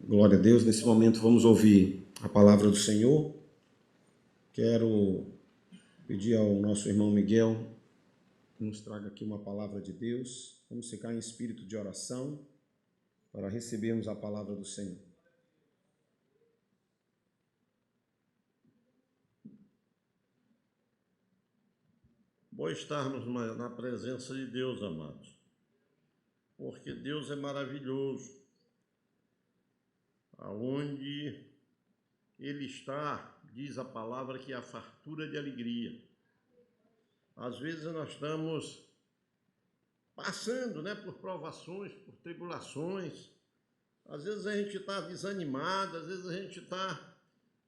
Glória a Deus. Nesse momento vamos ouvir a palavra do Senhor. Quero pedir ao nosso irmão Miguel que nos traga aqui uma palavra de Deus. Vamos ficar em espírito de oração para recebermos a palavra do Senhor. Bom estarmos na presença de Deus, amados, porque Deus é maravilhoso. Aonde Ele está, diz a palavra que há fartura de alegria. Às vezes nós estamos passando, por provações, por tribulações. Às vezes a gente está desanimado, às vezes a gente está...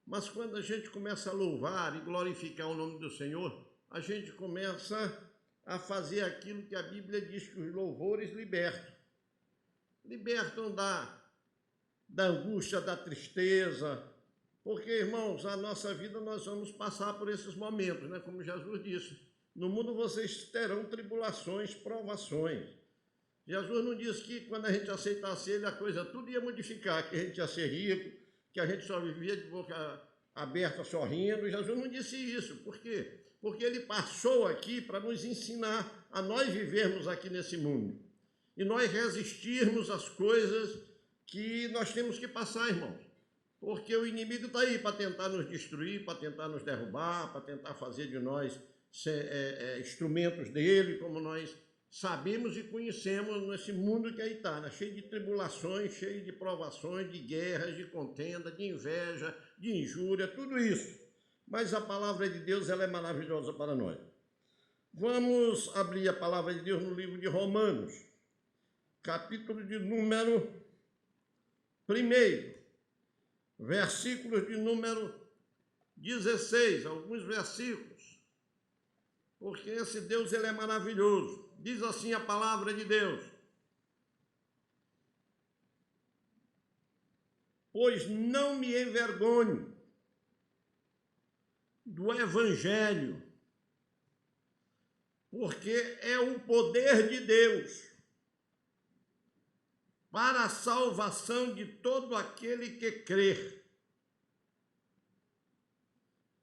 Mas quando a gente começa a louvar e glorificar o nome do Senhor, a gente começa a fazer aquilo que a Bíblia diz que os louvores libertam. Libertam da angústia, da tristeza, porque, irmãos, a nossa vida nós vamos passar por esses momentos, como Jesus disse, no mundo vocês terão tribulações, provações. Jesus não disse que quando a gente aceitasse Ele, a coisa tudo ia modificar, que a gente ia ser rico, que a gente só vivia de boca aberta sorrindo. Jesus não disse isso. Por quê? Porque Ele passou aqui para nos ensinar a nós vivermos aqui nesse mundo e nós resistirmos às coisas que nós temos que passar, irmãos, porque o inimigo está aí para tentar nos destruir, para tentar nos derrubar, para tentar fazer de nós instrumentos dele, como nós sabemos e conhecemos nesse mundo que aí está, cheio de tribulações, cheio de provações, de guerras, de contenda, de inveja, de injúria, tudo isso. Mas a palavra de Deus, ela é maravilhosa para nós. Vamos abrir a palavra de Deus no livro de Romanos, capítulo de número 1, versículos de número 16, alguns versículos, porque esse Deus, ele é maravilhoso. Diz assim a palavra de Deus: pois não me envergonho do Evangelho, porque é o poder de Deus para a salvação de todo aquele que crer.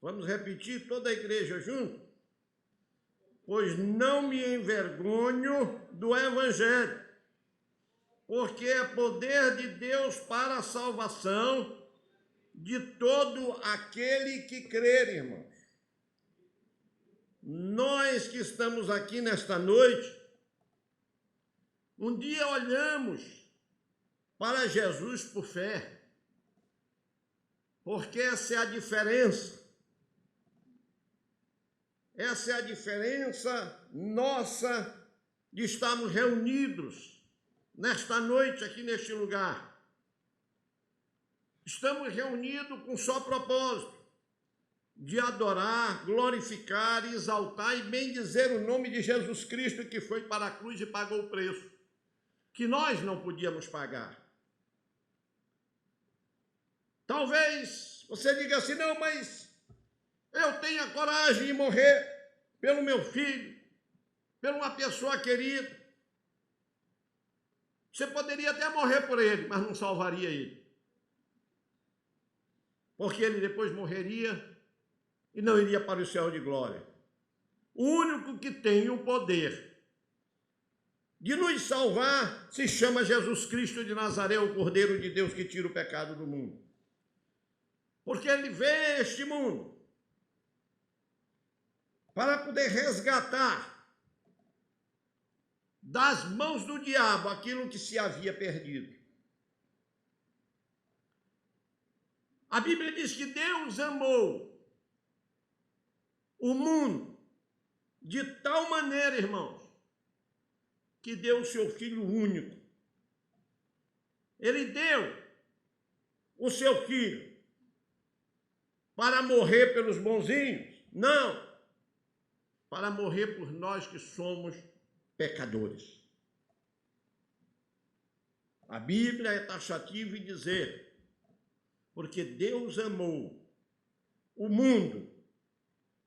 Vamos repetir, toda a igreja junto? Pois não me envergonho do Evangelho, porque é poder de Deus para a salvação de todo aquele que crer, irmãos. Nós que estamos aqui nesta noite, um dia olhamos para Jesus por fé, porque essa é a diferença. Essa é a diferença nossa de estarmos reunidos nesta noite aqui neste lugar. Estamos reunidos com só propósito de adorar, glorificar, exaltar e bendizer o nome de Jesus Cristo, que foi para a cruz e pagou o preço que nós não podíamos pagar. Talvez você diga assim: não, mas eu tenho a coragem de morrer pelo meu filho, por uma pessoa querida. Você poderia até morrer por ele, mas não salvaria ele, porque ele depois morreria e não iria para o céu de glória. O único que tem o poder de nos salvar se chama Jesus Cristo de Nazaré, o Cordeiro de Deus que tira o pecado do mundo. Porque ele veio a este mundo para poder resgatar das mãos do diabo aquilo que se havia perdido. A Bíblia diz que Deus amou o mundo de tal maneira, irmãos, que deu o seu Filho único. Ele deu o seu Filho para morrer pelos bonzinhos? Não, para morrer por nós que somos pecadores. A Bíblia é taxativa em dizer, porque Deus amou o mundo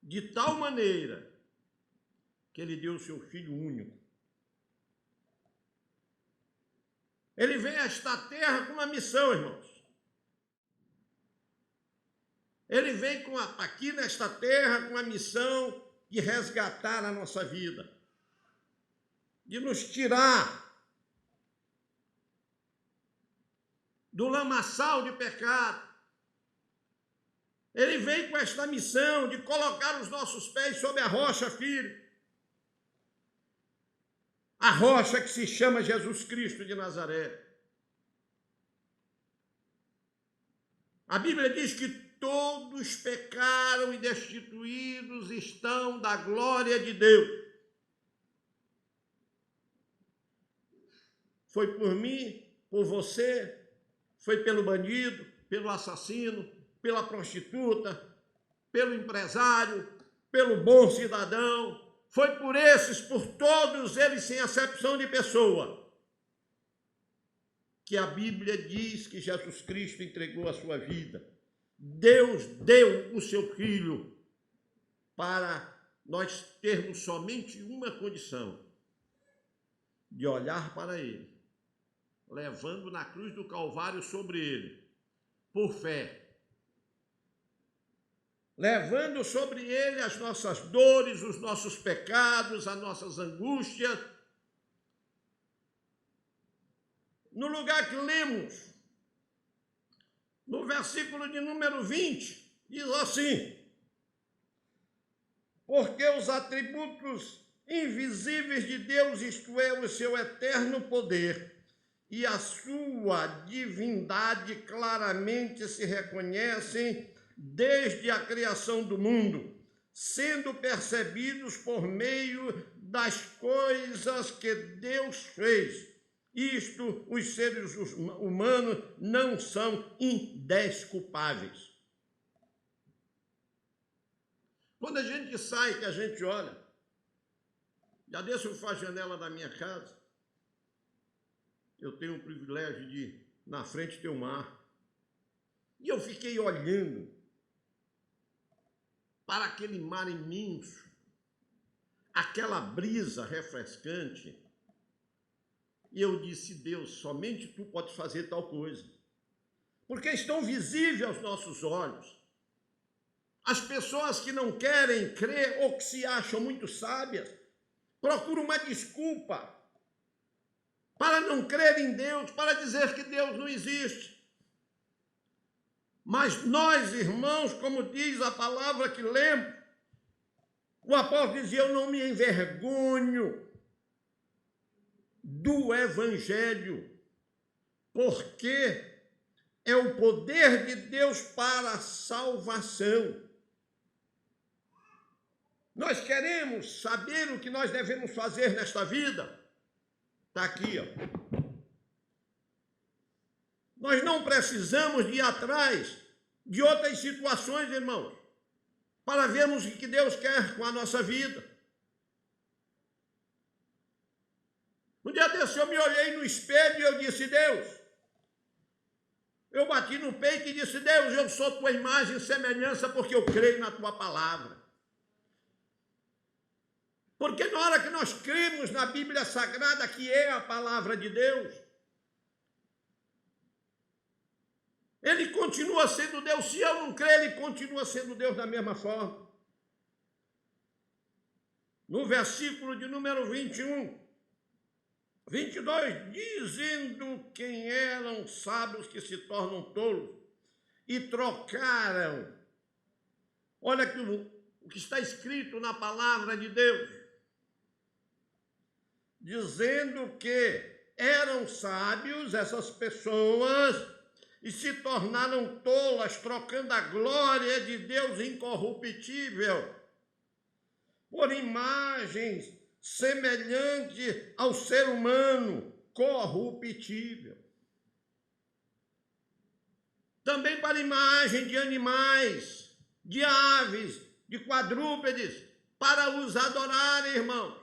de tal maneira que ele deu o seu Filho único. Ele veio a esta terra com uma missão, irmãos. Ele vem aqui nesta terra com a missão de resgatar a nossa vida, de nos tirar do lamaçal de pecado. Ele vem com esta missão de colocar os nossos pés sobre a rocha firme, a rocha que se chama Jesus Cristo de Nazaré. A Bíblia diz que todos pecaram e destituídos estão da glória de Deus. Foi por mim, por você, foi pelo bandido, pelo assassino, pela prostituta, pelo empresário, pelo bom cidadão. Foi por esses, por todos eles, sem acepção de pessoa, que a Bíblia diz que Jesus Cristo entregou a sua vida. Deus deu o seu Filho para nós termos somente uma condição: de olhar para Ele, levando na cruz do Calvário sobre Ele, por fé, levando sobre Ele as nossas dores, os nossos pecados, as nossas angústias. No lugar que lemos, no versículo de número 20, diz assim: porque os atributos invisíveis de Deus, isto é, o seu eterno poder e a sua divindade, claramente se reconhecem desde a criação do mundo, sendo percebidos por meio das coisas que Deus fez. Isto, os seres humanos não são indesculpáveis. Quando a gente sai, que a gente olha, já desço eu for a janela da minha casa, eu tenho o privilégio de, na frente, ter o mar. E eu fiquei olhando para aquele mar imenso, aquela brisa refrescante. E eu disse: Deus, somente Tu podes fazer tal coisa, porque estão visíveis aos nossos olhos. As pessoas que não querem crer ou que se acham muito sábias procuram uma desculpa para não crer em Deus, para dizer que Deus não existe. Mas nós, irmãos, como diz a palavra que lemos, o apóstolo dizia: eu não me envergonho do Evangelho, porque é o poder de Deus para a salvação. Nós queremos saber o que nós devemos fazer nesta vida? Está aqui, ó. Nós não precisamos de ir atrás de outras situações, irmãos, para vermos o que Deus quer com a nossa vida. Um dia desse eu me olhei no espelho e eu disse: Deus, eu bati no peito e disse: Deus, eu sou Tua imagem e semelhança porque eu creio na Tua palavra. Porque na hora que nós cremos na Bíblia Sagrada, que é a palavra de Deus, Ele continua sendo Deus. Se eu não crer, Ele continua sendo Deus da mesma forma. No versículo de número 21, 22, dizendo quem eram sábios que se tornam tolos e trocaram. Olha aqui o que está escrito na palavra de Deus, dizendo que eram sábios essas pessoas e se tornaram tolas, trocando a glória de Deus incorruptível por imagens semelhante ao ser humano corruptível. Também para imagem de animais, de aves, de quadrúpedes, para os adorarem, irmão.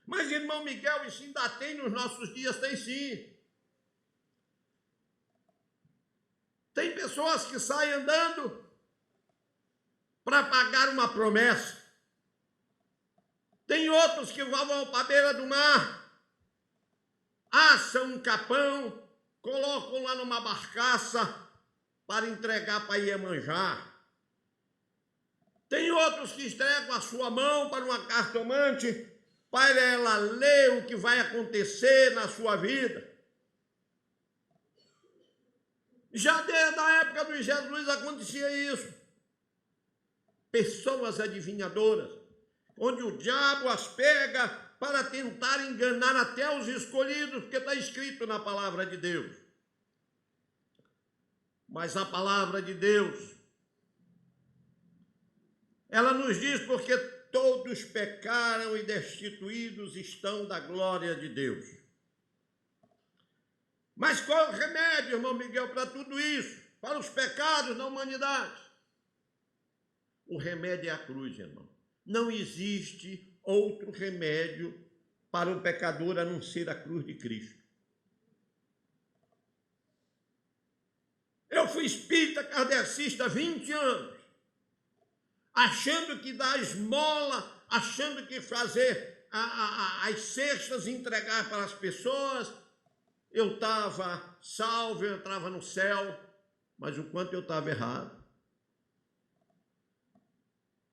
Mas, irmão Miguel, isso ainda tem nos nossos dias? Tem sim. Tem pessoas que saem andando para pagar uma promessa. Tem outros que vão para a beira do mar, assam um capão, colocam lá numa barcaça para entregar para Iemanjá. Tem outros que entregam a sua mão para uma cartomante, para ela ler o que vai acontecer na sua vida. Já desde a época de Jesus acontecia isso. Pessoas adivinhadoras, onde o diabo as pega para tentar enganar até os escolhidos, porque está escrito na palavra de Deus. Mas a palavra de Deus, ela nos diz: porque todos pecaram e destituídos estão da glória de Deus. Mas qual é o remédio, irmão Miguel, para tudo isso? Para os pecados da humanidade? O remédio é a cruz, irmão. Não existe outro remédio para o pecador a não ser a cruz de Cristo. Eu fui espírita kardecista há 20 anos, achando que dar esmola, achando que fazer as cestas, entregar para as pessoas, eu estava salvo, eu entrava no céu, mas o quanto eu estava errado.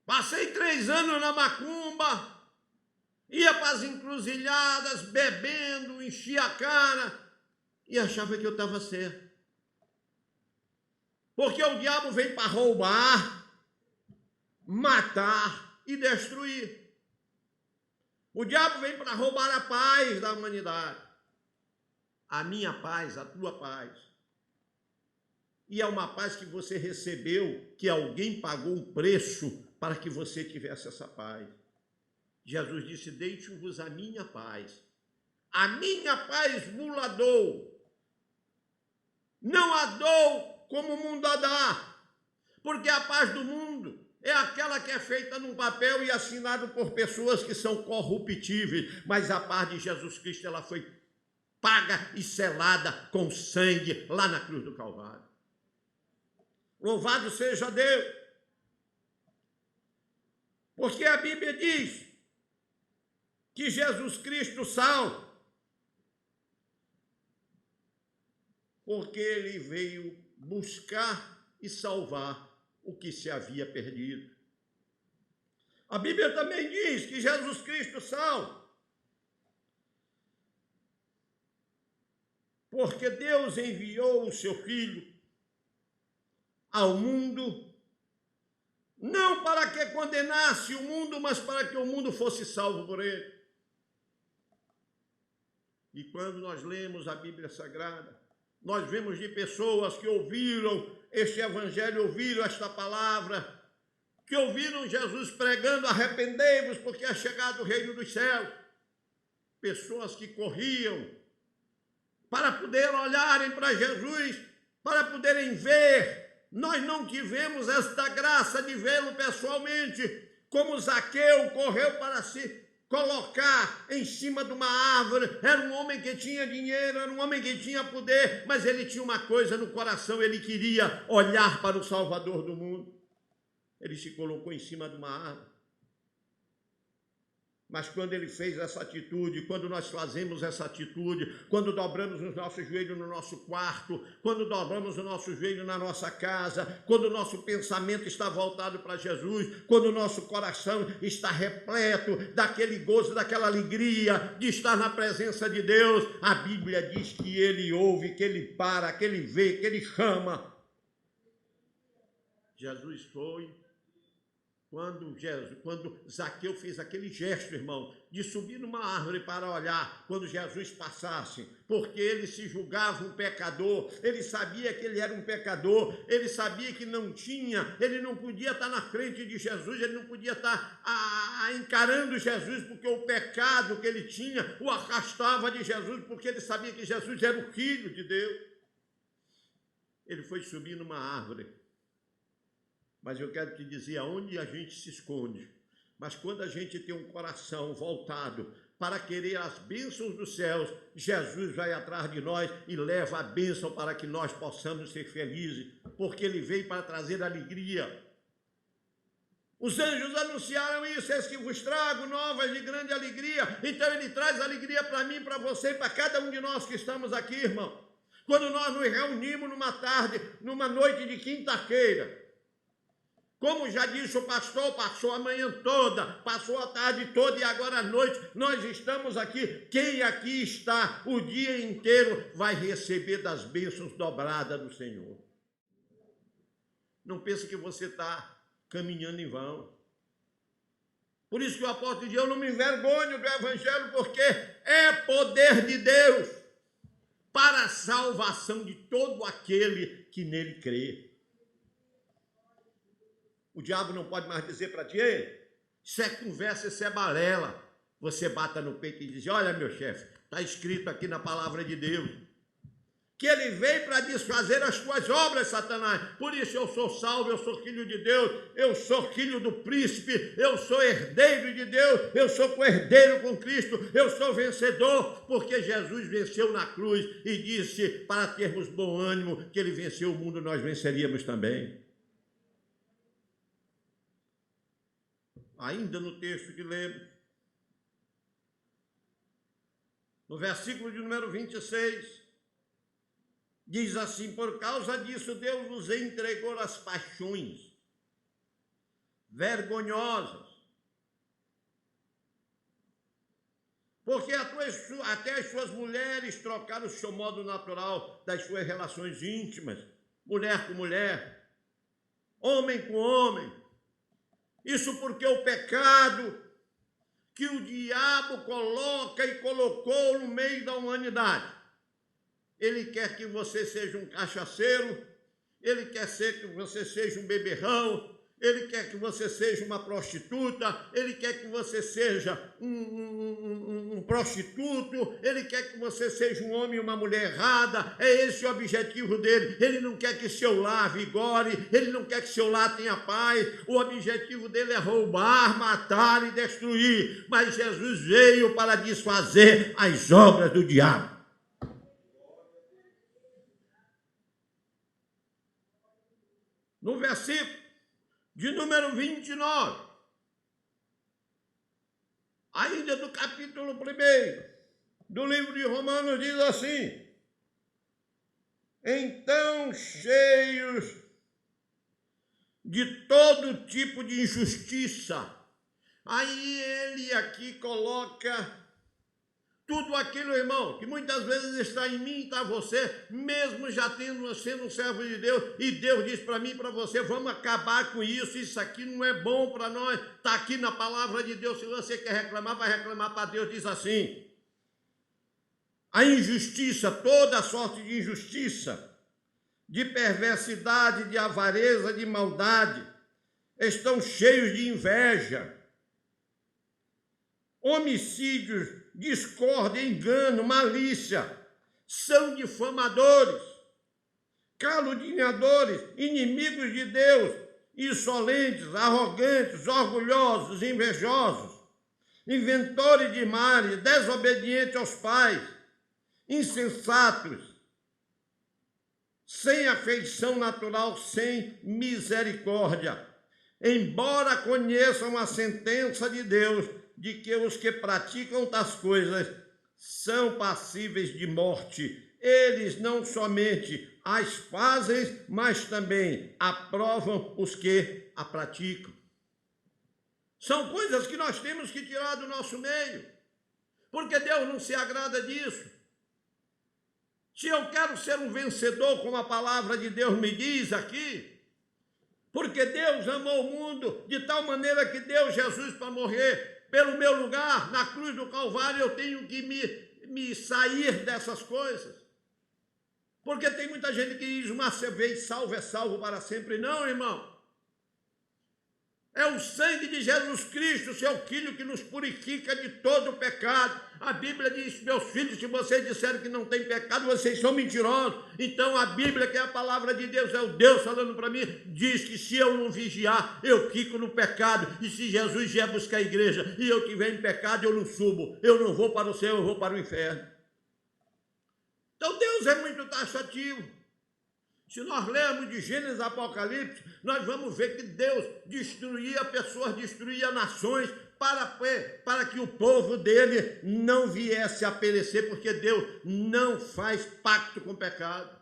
Passei 3 anos na macumba, ia para as encruzilhadas, bebendo, enchia a cara e achava que eu estava certo. Porque o diabo vem para roubar, matar e destruir. O diabo vem para roubar a paz da humanidade. A minha paz, a tua paz. E é uma paz que você recebeu, que alguém pagou um preço para que você tivesse essa paz. Jesus disse: deixo-vos a minha paz. A minha paz vos a dou. Não a dou como o mundo a dá. Porque a paz do mundo é aquela que é feita num papel e assinado por pessoas que são corruptíveis. Mas a paz de Jesus Cristo, ela foi paga e selada com sangue lá na cruz do Calvário. Louvado seja Deus. Porque a Bíblia diz que Jesus Cristo salva, porque ele veio buscar e salvar o que se havia perdido. A Bíblia também diz que Jesus Cristo salva, porque Deus enviou o seu Filho ao mundo, não para que condenasse o mundo, mas para que o mundo fosse salvo por ele. E quando nós lemos a Bíblia Sagrada, nós vemos de pessoas que ouviram este evangelho, ouviram esta palavra, que ouviram Jesus pregando: arrependei-vos, porque é chegado o reino dos céus. Pessoas que corriam para poder olharem para Jesus, para poderem ver. Nós não tivemos esta graça de vê-lo pessoalmente, como Zaqueu correu para se colocar em cima de uma árvore. Era um homem que tinha dinheiro, era um homem que tinha poder, mas ele tinha uma coisa no coração: ele queria olhar para o Salvador do mundo. Ele se colocou em cima de uma árvore. Mas quando ele fez essa atitude, quando nós fazemos essa atitude, quando dobramos os nossos joelhos no nosso quarto, quando dobramos o nosso joelho na nossa casa, quando o nosso pensamento está voltado para Jesus, quando o nosso coração está repleto daquele gozo, daquela alegria de estar na presença de Deus, a Bíblia diz que ele ouve, que ele para, que ele vê, que ele chama. Jesus foi. Quando Zaqueu fez aquele gesto, irmão, de subir numa árvore para olhar quando Jesus passasse, porque ele se julgava um pecador, ele sabia que ele era um pecador, ele sabia que ele não podia estar na frente de Jesus, ele não podia estar encarando Jesus, porque o pecado que ele tinha o afastava de Jesus, porque ele sabia que Jesus era o Filho de Deus. Ele foi subir numa árvore. Mas eu quero te dizer aonde a gente se esconde. Mas quando a gente tem um coração voltado para querer as bênçãos dos céus, Jesus vai atrás de nós e leva a bênção para que nós possamos ser felizes, porque ele veio para trazer alegria. Os anjos anunciaram isso: eis que vos trago novas de grande alegria. Então ele traz alegria para mim, para você e para cada um de nós que estamos aqui, irmão. Quando nós nos reunimos numa tarde, numa noite de quinta-feira, como já disse o pastor, passou a manhã toda, passou a tarde toda e agora à noite nós estamos aqui. Quem aqui está o dia inteiro vai receber das bênçãos dobradas do Senhor. Não pense que você está caminhando em vão. Por isso que o apóstolo diz, eu não me envergonho do evangelho, porque é poder de Deus para a salvação de todo aquele que nele crê. O diabo não pode mais dizer para ti, isso é conversa, isso é balela. Você bata no peito e diz, olha meu chefe, está escrito aqui na palavra de Deus, que ele veio para desfazer as tuas obras, Satanás. Por isso eu sou salvo, eu sou filho de Deus, eu sou filho do príncipe, eu sou herdeiro de Deus, eu sou co-herdeiro com Cristo, eu sou vencedor, porque Jesus venceu na cruz e disse, para termos bom ânimo, que ele venceu o mundo, nós venceríamos também. Ainda no texto que lemos, no versículo de número 26, diz assim, por causa disso Deus nos entregou as paixões vergonhosas, porque até as suas mulheres trocaram o seu modo natural das suas relações íntimas, mulher com mulher, homem com homem. Isso porque o pecado que o diabo coloca e colocou no meio da humanidade, ele quer que você seja um cachaceiro, ele quer que você seja um beberrão, ele quer que você seja uma prostituta, ele quer que você seja um prostituto, ele quer que você seja um homem e uma mulher errada, é esse o objetivo dele. Ele não quer que seu lar vigore, ele não quer que seu lar tenha paz, o objetivo dele é roubar, matar e destruir, mas Jesus veio para desfazer as obras do diabo. No versículo de número 29, ainda do capítulo 1 do livro de Romanos, diz assim, então cheios de todo tipo de injustiça. Aí ele aqui coloca tudo aquilo, irmão, que muitas vezes está em mim e está você, mesmo já sendo um servo de Deus, e Deus diz para mim e para você, vamos acabar com isso aqui não é bom para nós, está aqui na palavra de Deus, se você quer reclamar, vai reclamar para Deus, diz assim, a injustiça, toda sorte de injustiça, de perversidade, de avareza, de maldade, estão cheios de inveja, homicídios, discórdia, engano, malícia, são difamadores, caluniadores, inimigos de Deus, insolentes, arrogantes, orgulhosos, invejosos, inventores de males, desobedientes aos pais, insensatos, sem afeição natural, sem misericórdia, embora conheçam a sentença de Deus, de que os que praticam tais coisas são passíveis de morte. Eles não somente as fazem, mas também aprovam os que a praticam. São coisas que nós temos que tirar do nosso meio, porque Deus não se agrada disso. Se eu quero ser um vencedor, como a palavra de Deus me diz aqui, porque Deus amou o mundo de tal maneira que deu Jesus para morrer pelo meu lugar, na cruz do Calvário, eu tenho que me sair dessas coisas. Porque tem muita gente que diz, uma vez salvo é salvo para sempre. Não, irmão. É o sangue de Jesus Cristo, seu Filho, que nos purifica de todo o pecado. A Bíblia diz, meus filhos, se vocês disserem que não tem pecado, vocês são mentirosos. Então a Bíblia, que é a palavra de Deus, é o Deus falando para mim, diz que se eu não vigiar, eu fico no pecado. E se Jesus vier buscar a igreja e eu estiver em pecado, eu não subo. Eu não vou para o céu, eu vou para o inferno. Então Deus é muito taxativo. Se nós lermos de Gênesis a Apocalipse, nós vamos ver que Deus destruía pessoas, destruía nações, para que o povo dele não viesse a perecer, porque Deus não faz pacto com o pecado.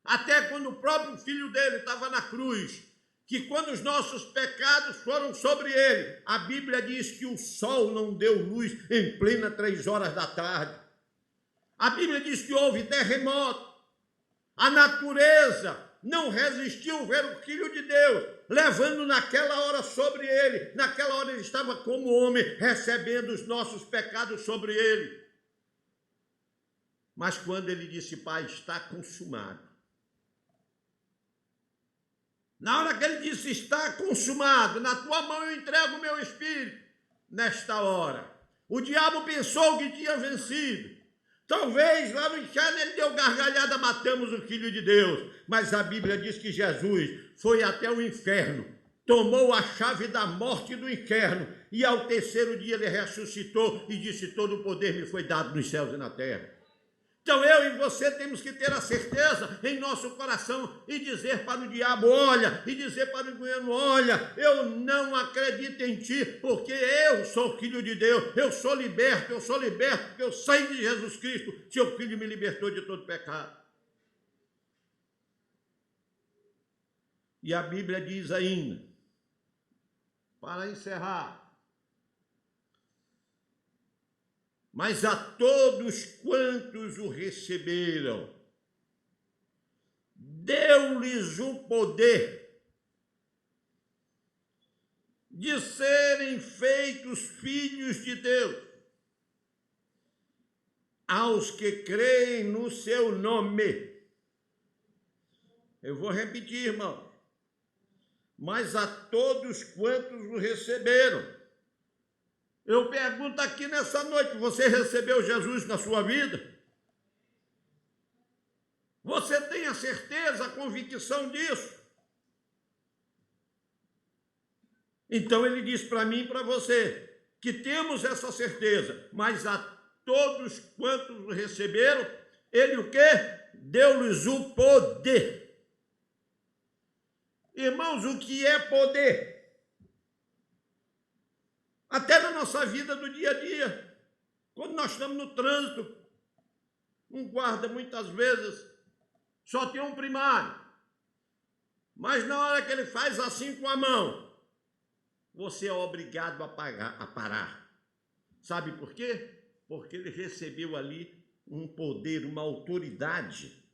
Até quando o próprio filho dele estava na cruz, que quando os nossos pecados foram sobre ele, a Bíblia diz que o sol não deu luz em plena 3 horas da tarde. A Bíblia diz que houve terremoto. A natureza não resistiu ver o Filho de Deus, levando naquela hora sobre ele. Naquela hora ele estava como homem, recebendo os nossos pecados sobre ele. Mas quando ele disse, Pai, está consumado. Na hora que ele disse, está consumado, na tua mão eu entrego o meu espírito. Nesta hora, o diabo pensou que tinha vencido. Talvez lá no inferno ele deu gargalhada, matamos o Filho de Deus. Mas a Bíblia diz que Jesus foi até o inferno, tomou a chave da morte do inferno, e ao 3º dia ele ressuscitou e disse, todo o poder me foi dado nos céus e na terra. Então eu e você temos que ter a certeza em nosso coração e dizer para o diabo, olha, e dizer para o engano, olha, eu não acredito em ti, porque eu sou filho de Deus, eu sou liberto, porque eu sei de Jesus Cristo, seu filho me libertou de todo pecado. E a Bíblia diz ainda, para encerrar, mas a todos quantos o receberam, deu-lhes o poder de serem feitos filhos de Deus, aos que creem no seu nome. Eu vou repetir, irmão. Mas a todos quantos o receberam. Eu pergunto aqui nessa noite, você recebeu Jesus na sua vida? Você tem a certeza, a convicção disso? Então ele diz para mim e para você, que temos essa certeza, mas a todos quantos o receberam, ele o quê? Deu-lhes o poder. Irmãos, o que é poder? Até na nossa vida do dia a dia, quando nós estamos no trânsito, um guarda muitas vezes só tem um primário, mas na hora que ele faz assim com a mão, você é obrigado a parar. Sabe por quê? Porque ele recebeu ali um poder, uma autoridade,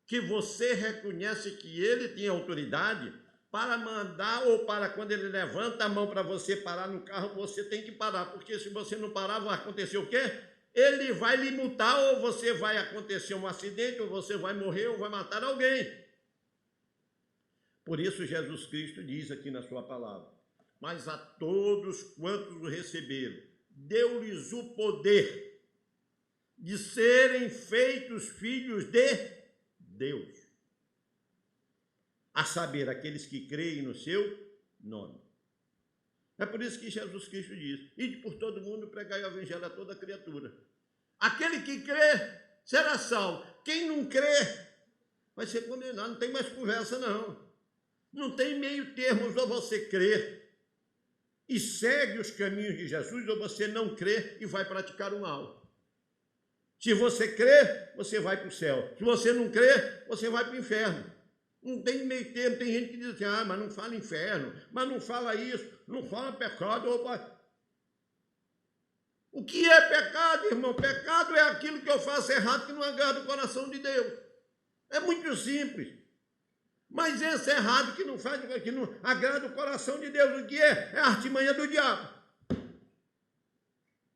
que você reconhece que ele tem autoridade para mandar, ou para quando ele levanta a mão para você parar no carro, você tem que parar, porque se você não parar, vai acontecer o quê? Ele vai lhe multar, ou você vai acontecer um acidente, ou você vai morrer, ou vai matar alguém. Por isso Jesus Cristo diz aqui na sua palavra, mas a todos quantos o receberam, deu-lhes o poder de serem feitos filhos de Deus. A saber, aqueles que creem no seu nome. É por isso que Jesus Cristo diz, ide por todo mundo, pregai o evangelho a toda criatura. Aquele que crê será salvo. Quem não crê vai ser condenado. Não tem mais conversa, não. Não tem meio termos, ou você crê e segue os caminhos de Jesus, ou você não crê e vai praticar o mal. Se você crê, você vai para o céu. Se você não crê, você vai para o inferno. Não tem meio termo. Tem gente que diz assim, mas não fala inferno, mas não fala isso, não fala pecado. O que é pecado, irmão? Pecado é aquilo que eu faço errado que não agrada o coração de Deus. É muito simples. Mas esse errado que não faz, que não agrada o coração de Deus, o que é? É a artimanha do diabo.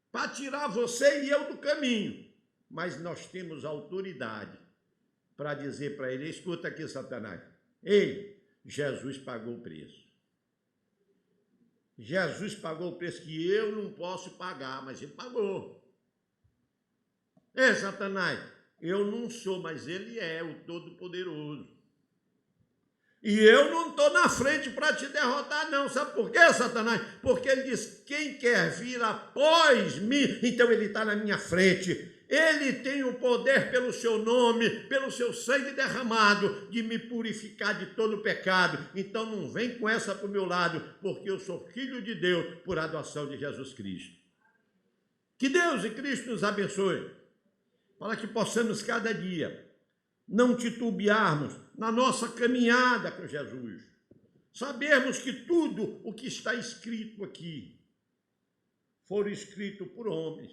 Para tirar você e eu do caminho. Mas nós temos autoridade para dizer para ele, escuta aqui, Satanás, ei, Jesus pagou o preço. Jesus pagou o preço que eu não posso pagar, mas ele pagou. Ei, Satanás, eu não sou, mas ele é o Todo-Poderoso. E eu não estou na frente para te derrotar, não. Sabe por quê, Satanás? Porque ele diz, quem quer vir após mim, então ele está na minha frente. Ele tem o poder pelo seu nome, pelo seu sangue derramado, de me purificar de todo pecado. Então não vem com essa para o meu lado, porque eu sou filho de Deus por adoção de Jesus Cristo. Que Deus e Cristo nos abençoe, para que possamos cada dia não titubearmos na nossa caminhada com Jesus. Sabermos que tudo o que está escrito aqui foi escrito por homens,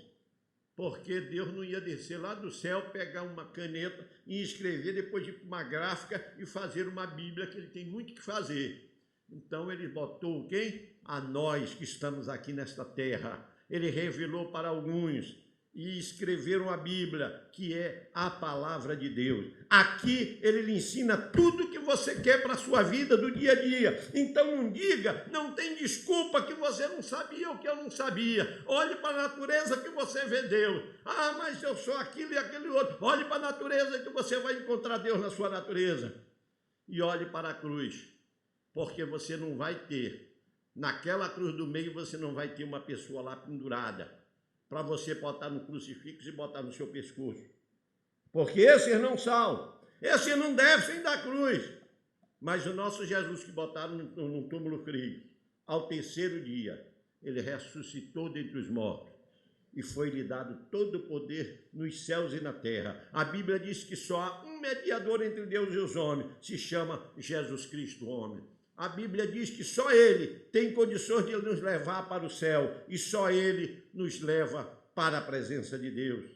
porque Deus não ia descer lá do céu, pegar uma caneta e escrever, depois de uma gráfica e fazer uma Bíblia, que ele tem muito que fazer. Então ele botou quem? A nós que estamos aqui nesta terra. Ele revelou para alguns e escreveram a Bíblia, que é a palavra de Deus. Aqui ele lhe ensina tudo que você quer para a sua vida do dia a dia. Então não diga, não tem desculpa que você não sabia o que eu não sabia. Olhe para a natureza que você vê Deus. Ah, mas eu sou aquilo e aquele outro. Olhe para a natureza que você vai encontrar Deus na sua natureza. E olhe para a cruz, porque você não vai ter, naquela cruz do meio você não vai ter uma pessoa lá pendurada, para você botar no crucifixo e botar no seu pescoço. Porque esses não são, esses não descem da cruz. Mas o nosso Jesus que botaram no túmulo frio, ao terceiro dia, ele ressuscitou dentre os mortos e foi-lhe dado todo o poder nos céus e na terra. A Bíblia diz que só há um mediador entre Deus e os homens, se chama Jesus Cristo, homem. A Bíblia diz que só Ele tem condições de nos levar para o céu e só Ele nos leva para a presença de Deus.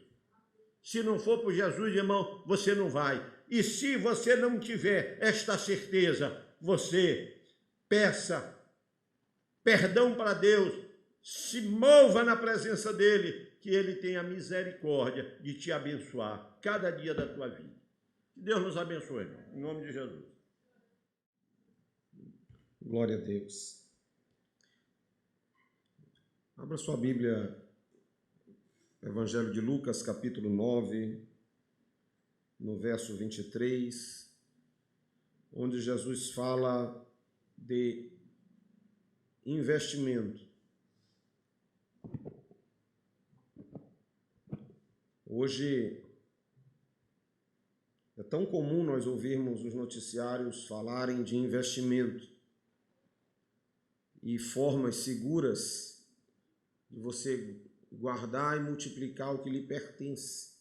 Se não for por Jesus, irmão, você não vai. E se você não tiver esta certeza, você peça perdão para Deus, se mova na presença dEle, que Ele tenha misericórdia de te abençoar cada dia da tua vida. Que Deus nos abençoe, irmão, em nome de Jesus. Glória a Deus. Abra sua Bíblia, Evangelho de Lucas, capítulo 9, no verso 23, onde Jesus fala de investimento. Hoje é tão comum nós ouvirmos os noticiários falarem de investimento e formas seguras de você guardar e multiplicar o que lhe pertence.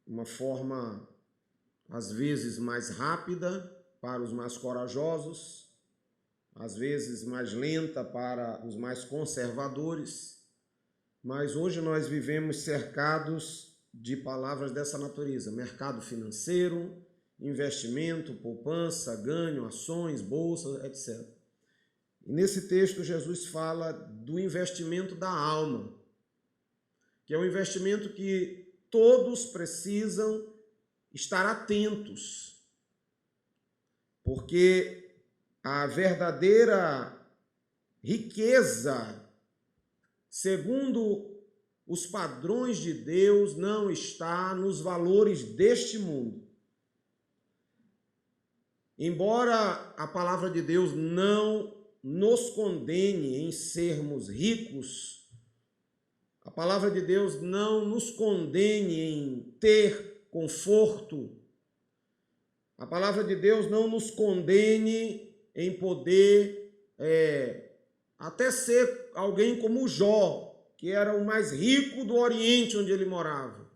Uma forma, às vezes, mais rápida para os mais corajosos, às vezes mais lenta para os mais conservadores, mas hoje nós vivemos cercados de palavras dessa natureza: mercado financeiro, investimento, poupança, ganho, ações, bolsa, etc. E nesse texto Jesus fala do investimento da alma, que é um investimento que todos precisam estar atentos, porque a verdadeira riqueza, segundo os padrões de Deus, não está nos valores deste mundo. Embora a palavra de Deus não nos condene em sermos ricos, a palavra de Deus não nos condene em ter conforto, a palavra de Deus não nos condene em poder até ser alguém como Jó, que era o mais rico do Oriente onde ele morava.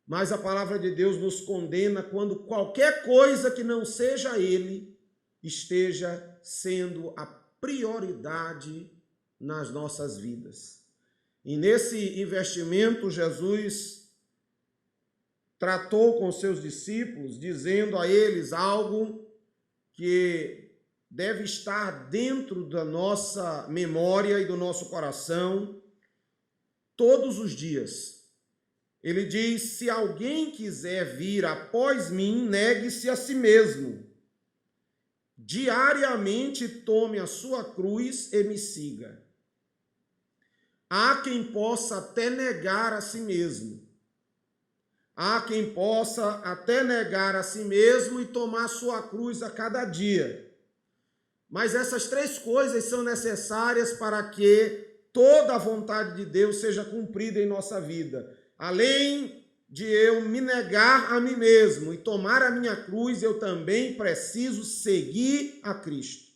Mas a palavra de Deus nos condena quando qualquer coisa que não seja ele esteja sendo a prioridade nas nossas vidas. E nesse investimento, Jesus tratou com seus discípulos, dizendo a eles algo que deve estar dentro da nossa memória e do nosso coração todos os dias. Ele diz: se alguém quiser vir após mim, negue-se a si mesmo. Diariamente tome a sua cruz e me siga. Há quem possa até negar a si mesmo. Há quem possa até negar a si mesmo e tomar a sua cruz a cada dia. Mas essas três coisas são necessárias para que toda a vontade de Deus seja cumprida em nossa vida. Além de eu me negar a mim mesmo e tomar a minha cruz, eu também preciso seguir a Cristo.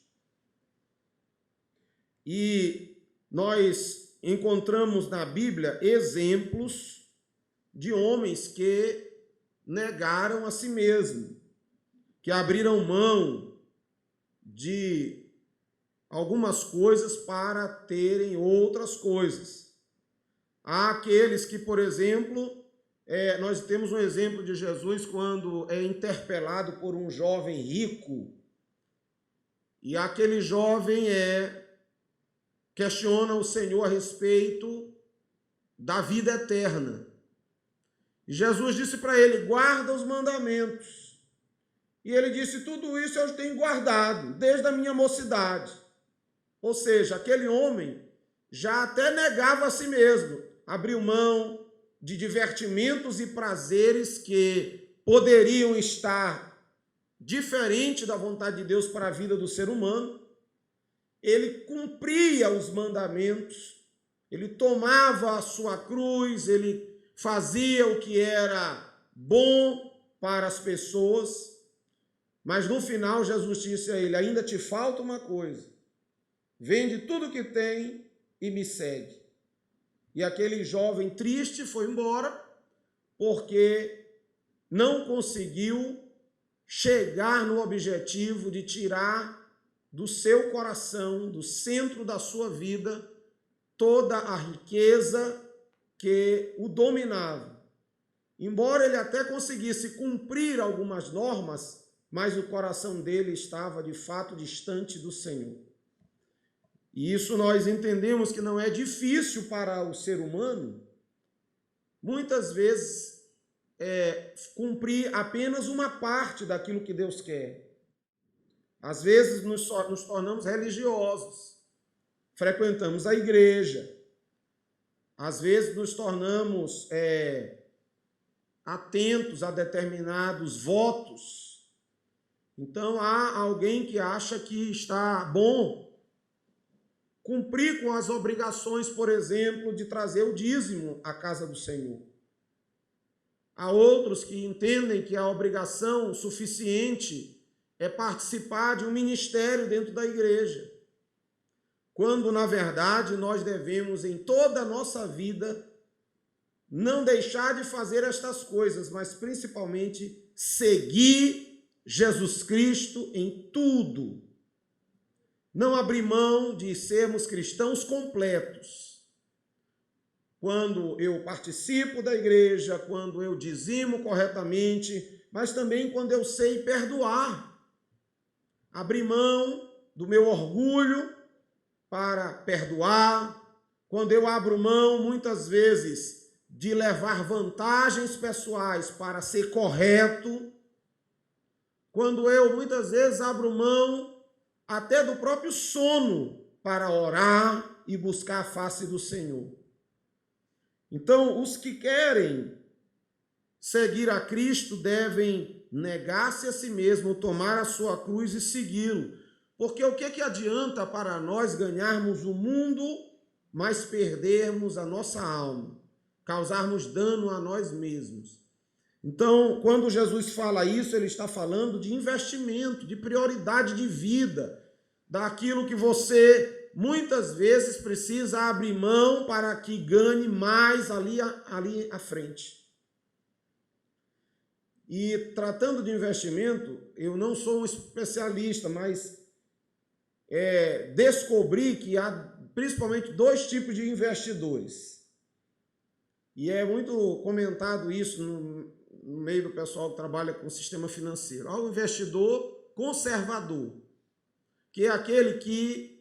E nós encontramos na Bíblia exemplos de homens que negaram a si mesmo, que abriram mão de algumas coisas para terem outras coisas. Há aqueles que, por exemplo, nós temos um exemplo de Jesus quando é interpelado por um jovem rico, e aquele jovem questiona o Senhor a respeito da vida eterna. E Jesus disse para ele: guarda os mandamentos. E ele disse: tudo isso eu tenho guardado desde a minha mocidade. Ou seja, aquele homem já até negava a si mesmo, abriu mão de divertimentos e prazeres que poderiam estar diferente da vontade de Deus para a vida do ser humano. Ele cumpria os mandamentos, ele tomava a sua cruz, ele fazia o que era bom para as pessoas, mas no final Jesus disse a ele: ainda te falta uma coisa, vende tudo que tem e me segue. E aquele jovem triste foi embora, porque não conseguiu chegar no objetivo de tirar do seu coração, do centro da sua vida, toda a riqueza que o dominava. Embora ele até conseguisse cumprir algumas normas, mas o coração dele estava de fato distante do Senhor. E isso nós entendemos que não é difícil para o ser humano, muitas vezes, cumprir apenas uma parte daquilo que Deus quer. Às vezes nos tornamos religiosos, frequentamos a igreja, às vezes nos tornamos atentos a determinados votos. Então há alguém que acha que está bom cumprir com as obrigações, por exemplo, de trazer o dízimo à casa do Senhor. Há outros que entendem que a obrigação suficiente é participar de um ministério dentro da igreja, quando, na verdade, nós devemos, em toda a nossa vida, não deixar de fazer estas coisas, mas principalmente seguir Jesus Cristo em tudo. Não abrir mão de sermos cristãos completos. Quando eu participo da igreja, quando eu dizimo corretamente, mas também quando eu sei perdoar. Abrir mão do meu orgulho para perdoar. Quando eu abro mão, muitas vezes, de levar vantagens pessoais para ser correto. Quando eu, muitas vezes, abro mão até do próprio sono para orar e buscar a face do Senhor. Então, os que querem seguir a Cristo devem negar-se a si mesmo, tomar a sua cruz e segui-lo. Porque o que adianta para nós ganharmos o mundo, mas perdermos a nossa alma, causarmos dano a nós mesmos? Então, quando Jesus fala isso, ele está falando de investimento, de prioridade de vida, daquilo que você muitas vezes precisa abrir mão para que ganhe mais ali à frente. E tratando de investimento, eu não sou um especialista, mas descobri que há principalmente dois tipos de investidores. E é muito comentado isso no meio do pessoal que trabalha com o sistema financeiro. Há o investidor conservador, que é aquele que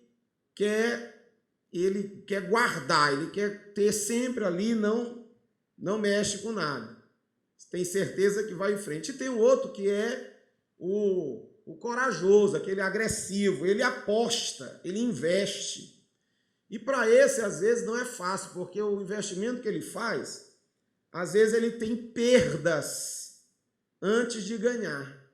ele quer guardar, ele quer ter sempre ali, não mexe com nada. Tem certeza que vai em frente. E tem o outro que é o corajoso, aquele agressivo, ele aposta, ele investe. E para esse, às vezes, não é fácil, porque o investimento que ele faz, às vezes ele tem perdas antes de ganhar.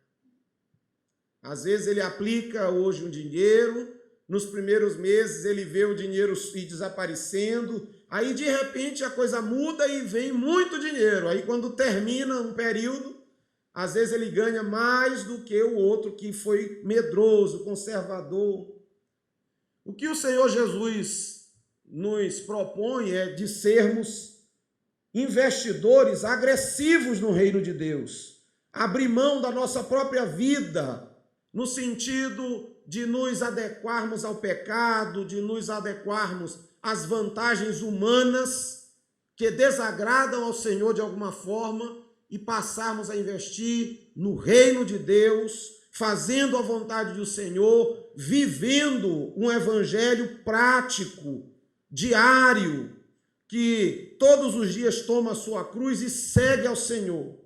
Às vezes ele aplica hoje um dinheiro, nos primeiros meses ele vê o dinheiro ir desaparecendo, aí de repente a coisa muda e vem muito dinheiro. Aí quando termina um período, às vezes ele ganha mais do que o outro que foi medroso, conservador. O que o Senhor Jesus nos propõe é de sermos investidores agressivos no reino de Deus, abrir mão da nossa própria vida, no sentido de nos adequarmos ao pecado, de nos adequarmos às vantagens humanas que desagradam ao Senhor de alguma forma e passarmos a investir no reino de Deus, fazendo a vontade do Senhor, vivendo um evangelho prático, diário, que todos os dias toma a sua cruz e segue ao Senhor.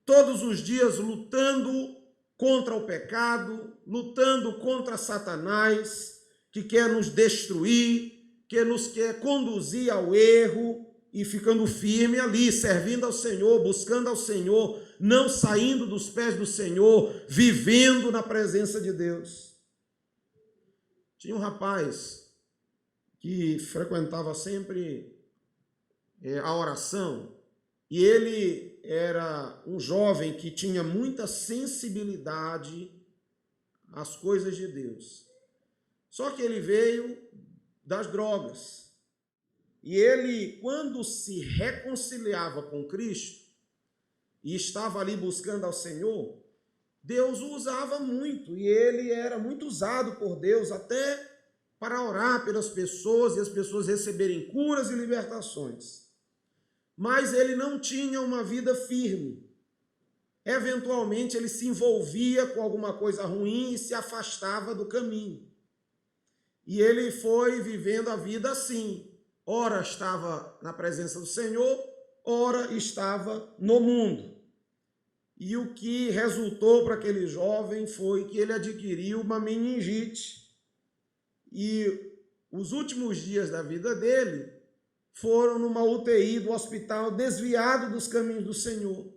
Todos os dias lutando contra o pecado, lutando contra Satanás, que quer nos destruir, que nos quer conduzir ao erro, e ficando firme ali, servindo ao Senhor, buscando ao Senhor, não saindo dos pés do Senhor, vivendo na presença de Deus. Tinha um rapaz que frequentava sempre a oração, e ele era um jovem que tinha muita sensibilidade às coisas de Deus. Só que ele veio das drogas. E ele, quando se reconciliava com Cristo e estava ali buscando ao Senhor, Deus o usava muito. E ele era muito usado por Deus até para orar pelas pessoas e as pessoas receberem curas e libertações. Mas ele não tinha uma vida firme. Eventualmente ele se envolvia com alguma coisa ruim e se afastava do caminho. E ele foi vivendo a vida assim. Ora estava na presença do Senhor, ora estava no mundo. E o que resultou para aquele jovem foi que ele adquiriu uma meningite. E os últimos dias da vida dele foram numa UTI do hospital, desviado dos caminhos do Senhor,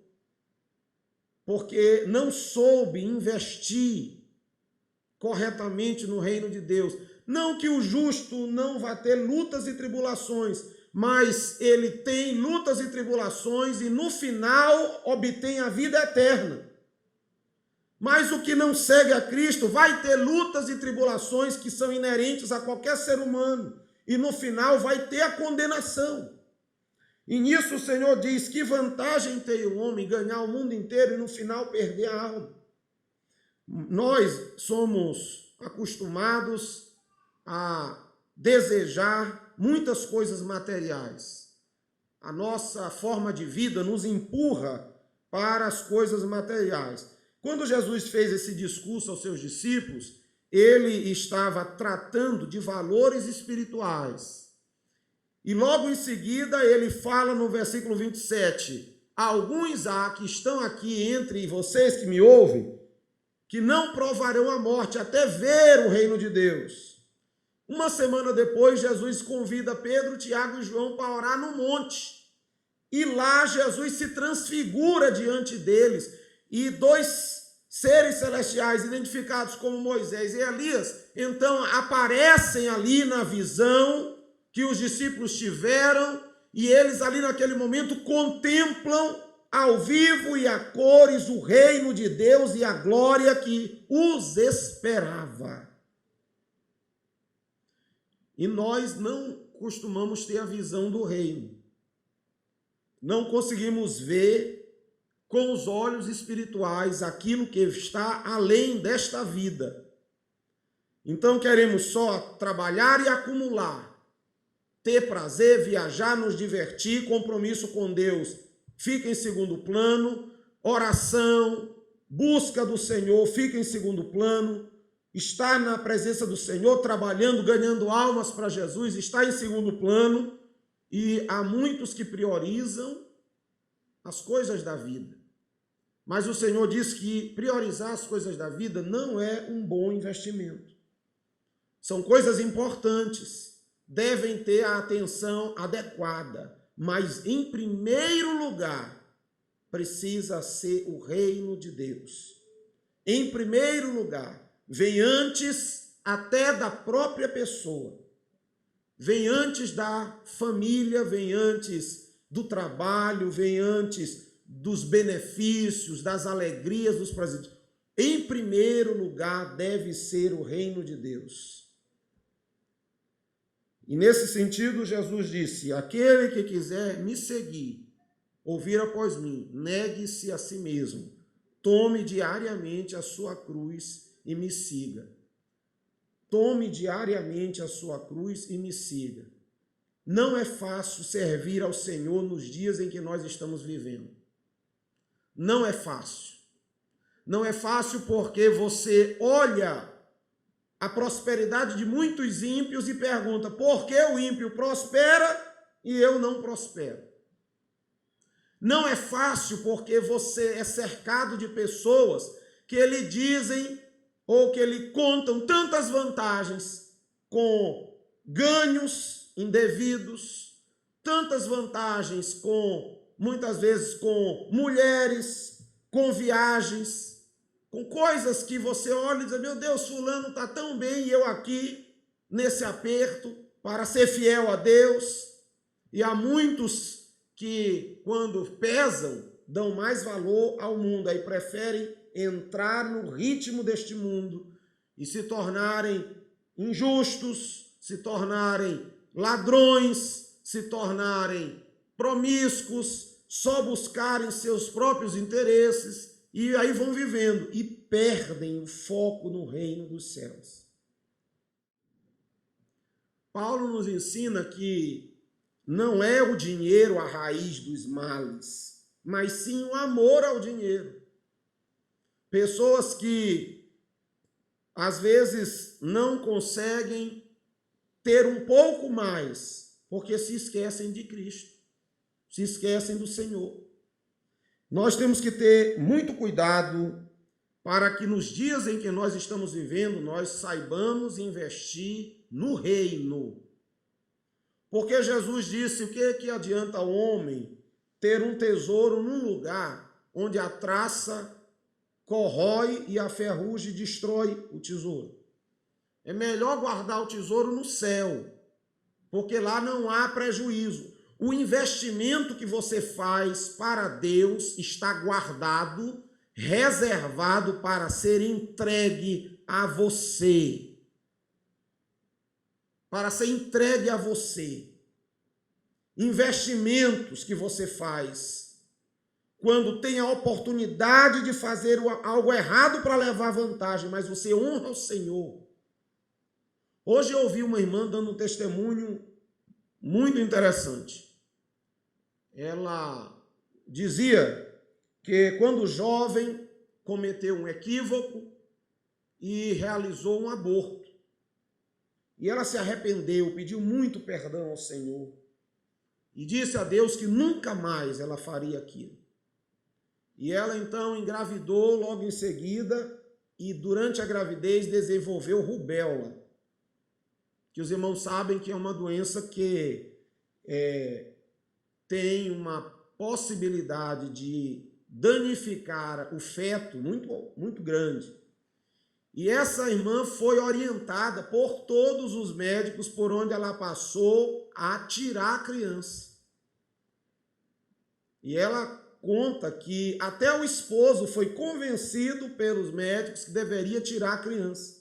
porque não soube investir corretamente no reino de Deus. Não que o justo não vá ter lutas e tribulações, mas ele tem lutas e tribulações e no final obtém a vida eterna. Mas o que não segue a Cristo vai ter lutas e tribulações que são inerentes a qualquer ser humano e no final vai ter a condenação. E nisso o Senhor diz: que vantagem tem o homem ganhar o mundo inteiro e no final perder a alma? Nós somos acostumados a desejar muitas coisas materiais. A nossa forma de vida nos empurra para as coisas materiais. Quando Jesus fez esse discurso aos seus discípulos, ele estava tratando de valores espirituais. E logo em seguida ele fala no versículo 27, alguns há que estão aqui entre vocês que me ouvem, que não provarão a morte até ver o reino de Deus. Uma semana depois, Jesus convida Pedro, Tiago e João para orar no monte. E lá Jesus se transfigura diante deles. E dois seres celestiais, identificados como Moisés e Elias, então aparecem ali na visão que os discípulos tiveram. E eles ali naquele momento contemplam ao vivo e a cores o reino de Deus e a glória que os esperava. E nós não costumamos ter a visão do reino. Não conseguimos ver com os olhos espirituais aquilo que está além desta vida. Então queremos só trabalhar e acumular, ter prazer, viajar, nos divertir, compromisso com Deus fica em segundo plano, oração, busca do Senhor fica em segundo plano, estar na presença do Senhor, trabalhando, ganhando almas para Jesus, está em segundo plano, e há muitos que priorizam as coisas da vida. Mas o Senhor diz que priorizar as coisas da vida não é um bom investimento. São coisas importantes, devem ter a atenção adequada, mas em primeiro lugar precisa ser o reino de Deus. Em primeiro lugar, vem antes até da própria pessoa. Vem antes da família, vem antes do trabalho, vem antes dos benefícios, das alegrias, dos prazeres. Em primeiro lugar deve ser o reino de Deus. E nesse sentido, Jesus disse: aquele que quiser me seguir, ouvir após mim, negue-se a si mesmo, tome diariamente a sua cruz e me siga. Tome diariamente a sua cruz e me siga. Não é fácil servir ao Senhor nos dias em que nós estamos vivendo. Não é fácil. Não é fácil porque você olha a prosperidade de muitos ímpios e pergunta: por que o ímpio prospera e eu não prospero? Não é fácil porque você é cercado de pessoas que lhe dizem ou que lhe contam tantas vantagens com ganhos indevidos, tantas vantagens com, muitas vezes, com mulheres, com viagens, com coisas que você olha e diz: meu Deus, fulano está tão bem e eu aqui nesse aperto para ser fiel a Deus. E há muitos que, quando pesam, dão mais valor ao mundo, aí preferem entrar no ritmo deste mundo e se tornarem injustos, se tornarem ladrões, se tornarem promíscuos, só buscarem seus próprios interesses, e aí vão vivendo e perdem o foco no reino dos céus. Paulo nos ensina que não é o dinheiro a raiz dos males, mas sim o amor ao dinheiro. Pessoas que às vezes não conseguem ter um pouco mais, porque se esquecem de Cristo, se esquecem do Senhor. Nós temos que ter muito cuidado para que nos dias em que nós estamos vivendo, nós saibamos investir no reino. Porque Jesus disse: o que adianta o homem ter um tesouro num lugar onde a traça corrói e a ferrugem destrói o tesouro? É melhor guardar o tesouro no céu, porque lá não há prejuízo. O investimento que você faz para Deus está guardado, reservado para ser entregue a você. Para ser entregue a você. Investimentos que você faz quando tem a oportunidade de fazer algo errado para levar vantagem, mas você honra o Senhor. Hoje eu ouvi uma irmã dando um testemunho muito interessante. Ela dizia que quando jovem cometeu um equívoco e realizou um aborto. E ela se arrependeu, pediu muito perdão ao Senhor e disse a Deus que nunca mais ela faria aquilo. E ela então engravidou logo em seguida e durante a gravidez desenvolveu rubéola, que os irmãos sabem que é uma doença que tem uma possibilidade de danificar o feto muito, muito grande. E essa irmã foi orientada por todos os médicos por onde ela passou a tirar a criança. E ela conta que até o esposo foi convencido pelos médicos que deveria tirar a criança.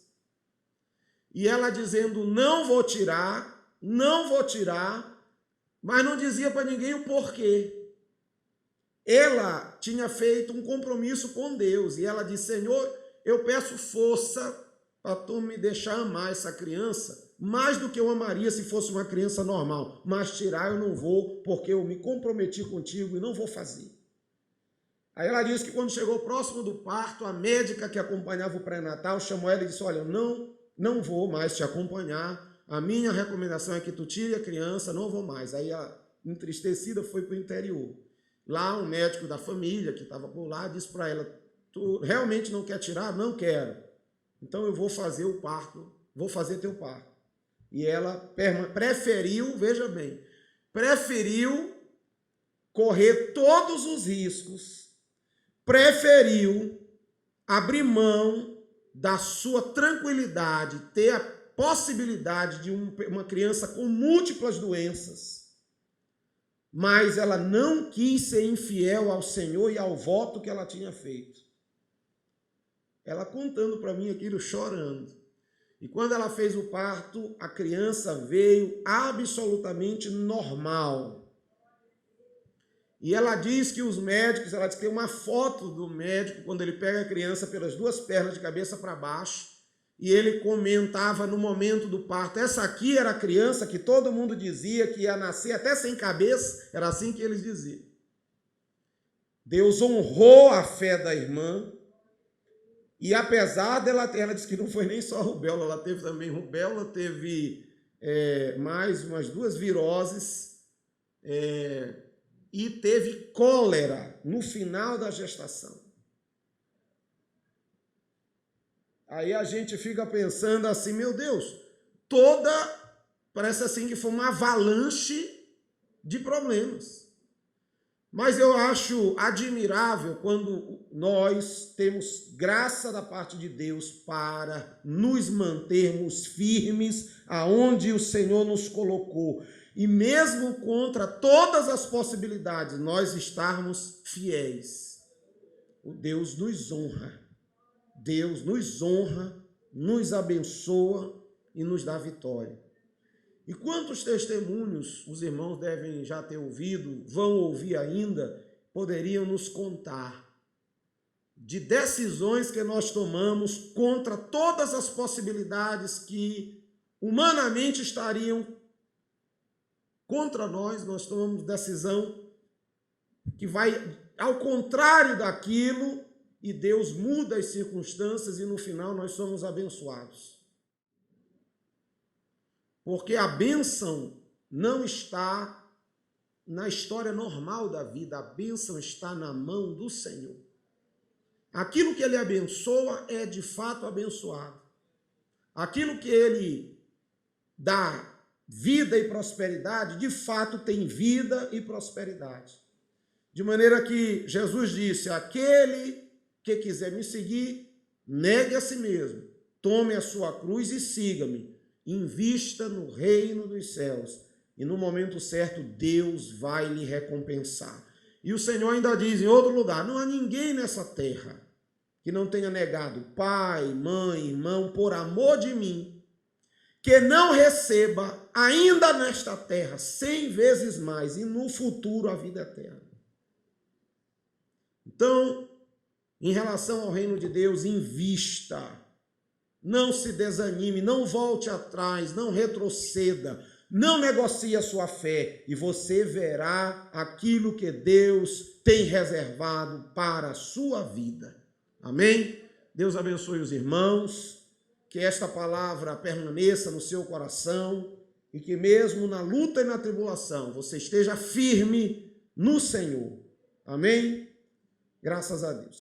E ela dizendo: não vou tirar, mas não dizia para ninguém o porquê. Ela tinha feito um compromisso com Deus e ela disse: Senhor, eu peço força para tu me deixar amar essa criança mais do que eu amaria se fosse uma criança normal, mas tirar eu não vou, porque eu me comprometi contigo e não vou fazer. Aí ela disse que quando chegou próximo do parto, a médica que acompanhava o pré-natal chamou ela e disse: olha, não vou mais te acompanhar, a minha recomendação é que tu tire a criança, não vou mais. Aí a entristecida foi para o interior. Lá um médico da família que estava por lá disse para ela: tu realmente não quer tirar? Não quero. Então eu vou fazer o parto, vou fazer teu parto. E ela preferiu, veja bem, preferiu correr todos os riscos, preferiu abrir mão da sua tranquilidade ter a possibilidade de uma criança com múltiplas doenças, mas ela não quis ser infiel ao Senhor e ao voto que ela tinha feito. Ela contando para mim aquilo, chorando. E quando ela fez o parto, a criança veio absolutamente normal. E ela diz que os médicos, ela diz que tem uma foto do médico quando ele pega a criança pelas duas pernas de cabeça para baixo, e ele comentava no momento do parto, essa aqui era a criança que todo mundo dizia que ia nascer até sem cabeça, era assim que eles diziam. Deus honrou a fé da irmã, e apesar dela, ela disse que não foi nem só rubéola, ela teve também rubéola, teve mais umas 2 viroses, e teve cólera no final da gestação. Aí a gente fica pensando assim, meu Deus, parece assim que foi uma avalanche de problemas. Mas eu acho admirável quando nós temos graça da parte de Deus para nos mantermos firmes aonde o Senhor nos colocou. E mesmo contra todas as possibilidades, nós estarmos fiéis. O Deus nos honra. Deus nos honra, nos abençoa e nos dá vitória. E quantos testemunhos os irmãos devem já ter ouvido, vão ouvir ainda, poderiam nos contar de decisões que nós tomamos contra todas as possibilidades que humanamente estariam contra nós tomamos decisão que vai ao contrário daquilo e Deus muda as circunstâncias e no final nós somos abençoados. Porque a bênção não está na história normal da vida, a bênção está na mão do Senhor. Aquilo que Ele abençoa é de fato abençoado. Aquilo que Ele dá vida e prosperidade, de fato tem vida e prosperidade. De maneira que Jesus disse, aquele que quiser me seguir, negue a si mesmo, tome a sua cruz e siga-me, invista no reino dos céus, e no momento certo Deus vai lhe recompensar. E o Senhor ainda diz em outro lugar, não há ninguém nessa terra que não tenha negado pai, mãe, irmão, por amor de mim, que não receba ainda nesta terra 100 vezes mais e no futuro a vida eterna. Então, em relação ao reino de Deus, invista, não se desanime, não volte atrás, não retroceda, não negocie a sua fé e você verá aquilo que Deus tem reservado para a sua vida. Amém? Deus abençoe os irmãos. Que esta palavra permaneça no seu coração e que mesmo na luta e na tribulação você esteja firme no Senhor. Amém? Graças a Deus.